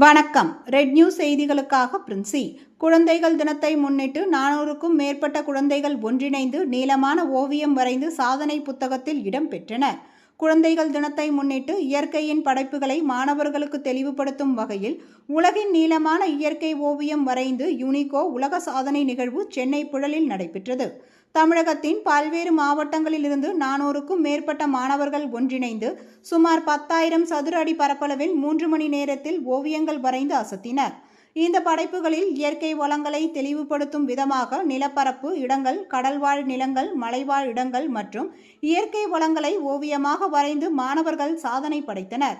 வணக்கம். Red news செய்திகளுக்காக பிரின்சி. குழந்தைகள் தினத்தை முன்னிட்டு 400க்கும் மேற்பட்ட குழந்தைகள் ஒன்றிணைந்து நீளமான ஓவியம் வரைந்து சாதனை புத்தகத்தில் இடம் பெற்றனர். குழந்தைகள் தினத்தை முன்னிட்டு இயற்கையின் படைப்புகளை மாணவர்களுக்கு தெளிவுபடுத்தும் வகையில் உலகின் நீளமான இயற்கை ஓவியம் வரைந்து யுனிகோ உலக சாதனை நிகழ்வு சென்னை புழலில் நடைபெற்றது. தமிழகத்தின் பல்வேறு மாவட்டங்களில் இருந்து 400க்கும் மேற்பட்ட மாணவர்கள் ஒன்றிணைந்து சுமார் 10,000 சதுர அடி பரப்பளவில் 3 மணி நேரத்தில் ஓவியங்கள் வரைந்து அசத்தினர். இந்த படைப்புகளில் இயற்கை வளங்களை தெளிவுபடுத்தும் விதமாக நிலப்பரப்பு இடங்கள், கடல்வாழ் நிலங்கள், மலைவாழ் இடங்கள் மற்றும் இயற்கை வளங்களை ஓவியமாக வரைந்து மாணவர்கள் சாதனை படைத்தனர்.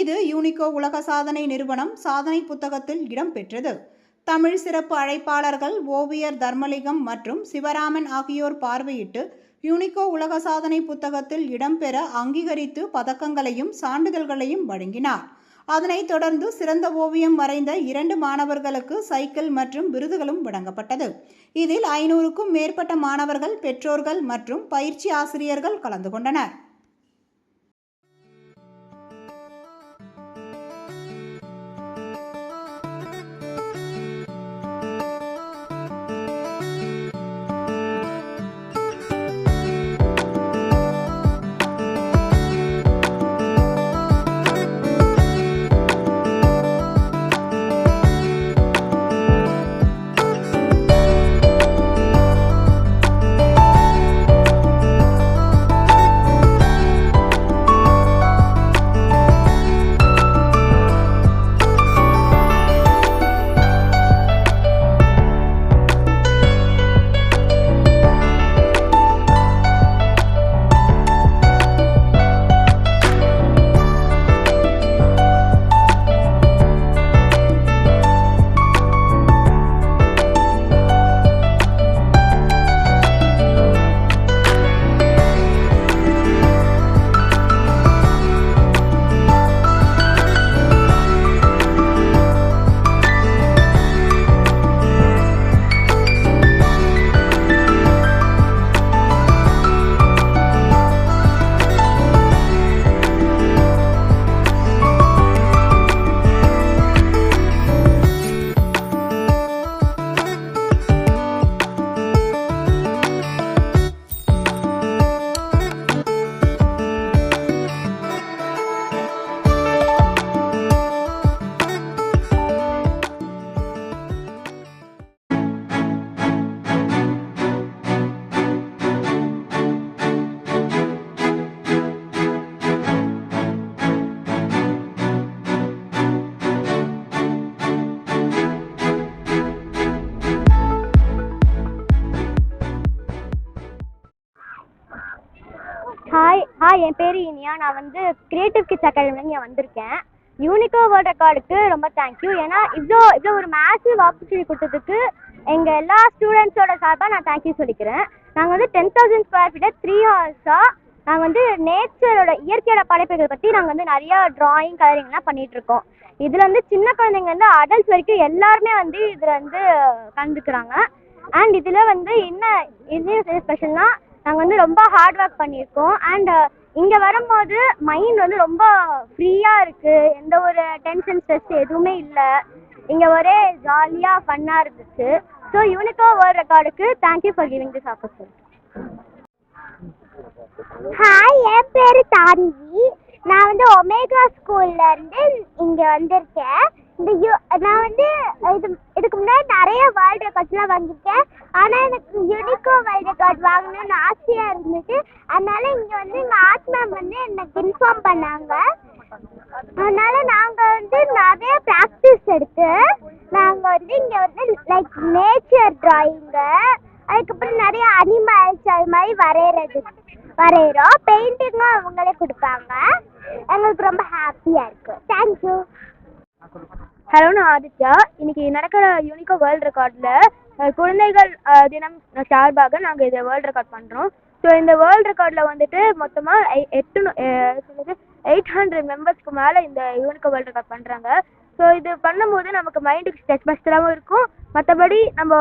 இது யுனிகோ உலக சாதனை நிறுவனம் சாதனை புத்தகத்தில் இடம்பெற்றது. தமிழ் சிறப்பு அழைப்பாளர்கள் ஓவியர் தர்மலிங்கம் மற்றும் சிவராமன் ஆகியோர் பார்வையிட்டு யுனிகோ உலக சாதனை புத்தகத்தில் இடம்பெற அங்கீகரித்து பதக்கங்களையும் சான்றிதழ்களையும் வழங்கினார். அதனைத் தொடர்ந்து சிறந்த ஓவியம் வரைந்த 2 மாணவர்களுக்கு சைக்கிள் மற்றும் விருதுகளும் வழங்கப்பட்டது. இதில் 500க்கும் மேற்பட்ட மாணவர்கள், பெற்றோர்கள் மற்றும் பயிற்சி ஆசிரியர்கள் கலந்து கொண்டனர். ஹாய் என் பேர் இனியா. நான் வந்து கிரியேட்டிவ் கிட்ஸ் அகாடமியில் இங்கே வந்திருக்கேன். யூனிகோ வேர்ல்ட் ரெக்கார்டுக்கு ரொம்ப தேங்க்யூ. ஏன்னா இவ்வளோ ஒரு மேசிவ் ஆப்பர்ச்சுனிட்டி கொடுத்ததுக்கு எங்கள் எல்லா ஸ்டூடெண்ட்ஸோட சார்பாக நான் தேங்க்யூ சொல்லிக்கிறேன். நாங்கள் வந்து 10,000 ஸ்கொயர் ஃபீட்டை 3 ஹவர்ஸாக நாங்கள் வந்து நேச்சரோட இயற்கையோட படைப்புகள் பற்றி நாங்கள் வந்து நிறையா ட்ராயிங் கலரிங்லாம் பண்ணிகிட்ருக்கோம். இதில் வந்து சின்ன குழந்தைங்க வந்து அடல்ட்ஸ் வரைக்கும் எல்லாருமே வந்து இதில் வந்து கலந்துக்கிறாங்க. அண்ட் இதில் வந்து என்ன ஸ்பெஷல்னால் நாங்கள் வந்து ரொம்ப ஹார்ட் ஒர்க் பண்ணியிருக்கோம். அண்ட் இங்கே வரும்போது மைண்ட் வந்து ரொம்ப ஃப்ரீயாக இருக்குது. எந்த ஒரு டென்ஷன் ஸ்ட்ரெஸ் எதுவுமே இல்லை. இங்கே ஒரே ஜாலியாக ஃபன்னாக இருந்துச்சு. ஸோ யூனிகோ வேர்ல்ட் ரெக்கார்டுக்கு thank you for giving this opportunity. Hi, என் பேர் தான்வி. நான் வந்து ஒமேகா ஸ்கூல்லேருந்து இங்கே வந்திருக்கேன். நான் வந்து இதுக்கு முன்னாடி நிறைய வேர்ல்டு ரெக்கார்ட்ஸ்லாம் வாங்கியிருக்கேன். ஆனால் எனக்கு யூனிகோ வேர்ல்டு ரெக்கார்ட் வாங்கணும்னு ஆசையாக இருந்துச்சு. அதனால இங்கே வந்து எங்கள் ஆர்ட் மேம் வந்து எனக்கு இன்ஃபார்ம் பண்ணாங்க. அதனால நாங்கள் வந்து நிறைய ப்ராக்டிஸ் எடுத்து நாங்கள் வந்து இங்கே வந்து லைக் நேச்சர் ட்ராயிங்கு, அதுக்கப்புறம் நிறைய அனிமல்ஸ் அது மாதிரி வரைகிறோம். பெயிண்டிங்கும் அவங்களே கொடுப்பாங்க. எங்களுக்கு ரொம்ப ஹாப்பியாக இருக்குது. தேங்க்யூ. ஹலோ, நான் ஆதித்யா. இன்னைக்கு நடக்கிற யூனிகோ வேர்ல்டு ரெக்கார்டில் குழந்தைகள் தினம் சார்பாக நாங்கள் இதை வேர்ல்டு ரெக்கார்ட் பண்ணுறோம். ஸோ இந்த வேர்ல்டு ரெக்கார்டில் வந்துட்டு மொத்தமாக 800 மெம்பர்ஸ்க்கு மேலே இந்த யூனிகோ வேர்ல்டு ரெக்கார்ட் பண்ணுறாங்க. ஸோ இது பண்ணும்போது நமக்கு மைண்டுக்கு ஸ்ட்ரெஸ் பஸ்டராகவும் இருக்கும். மற்றபடி நம்ம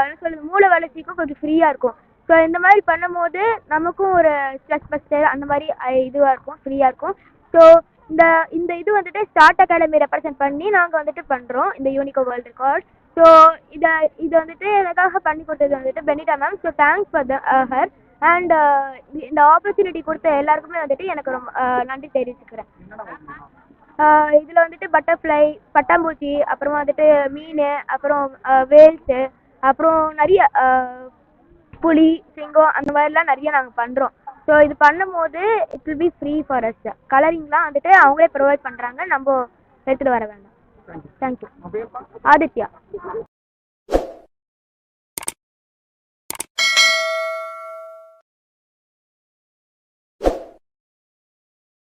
என்ன சொல்கிறது, மூளை வளர்ச்சிக்கும் கொஞ்சம் ஃப்ரீயாக இருக்கும். ஸோ இந்த மாதிரி பண்ணும்போது நமக்கும் ஒரு ஸ்ட்ரெஸ் பஸ்டர் அந்த மாதிரி இதுவாக இருக்கும், ஃப்ரீயாக இருக்கும். ஸோ இந்த இந்த இது வந்துட்டு ஸ்டார்ட் அகாடமி ரெப்ரசென்ட் பண்ணி நாங்கள் வந்துட்டு பண்ணுறோம் இந்த யூனிகோ வேர்ல்டு ரெக்கார்ட். ஸோ இது வந்துட்டு எனக்காக பண்ணி கொடுத்தது வந்துட்டு Benita ma'am. So thanks for her. And இந்த ஆப்பர்ச்சுனிட்டி கொடுத்த எல்லாருக்குமே வந்துட்டு எனக்கு ரொம்ப நன்றி தெரிவிச்சுக்கிறேன். இதில் வந்துட்டு பட்டர்ஃப்ளை, பட்டாம்பூச்சி, அப்புறம் வந்துட்டு மீன், அப்புறம் வேல்ஸு, அப்புறம் நிறைய புலி, சிங்கம் அந்த மாதிரிலாம் நிறைய நாங்கள் பண்ணுறோம். ஸோ இது பண்ணும்போது it will be free for us. கலரிங்லாம் வந்துட்டு அவங்களே ப்ரொவைட் பண்ணுறாங்க, நம்ம எடுத்துகிட்டு வர வேண்டாம். தேங்க்யூ. ஆதித்யா.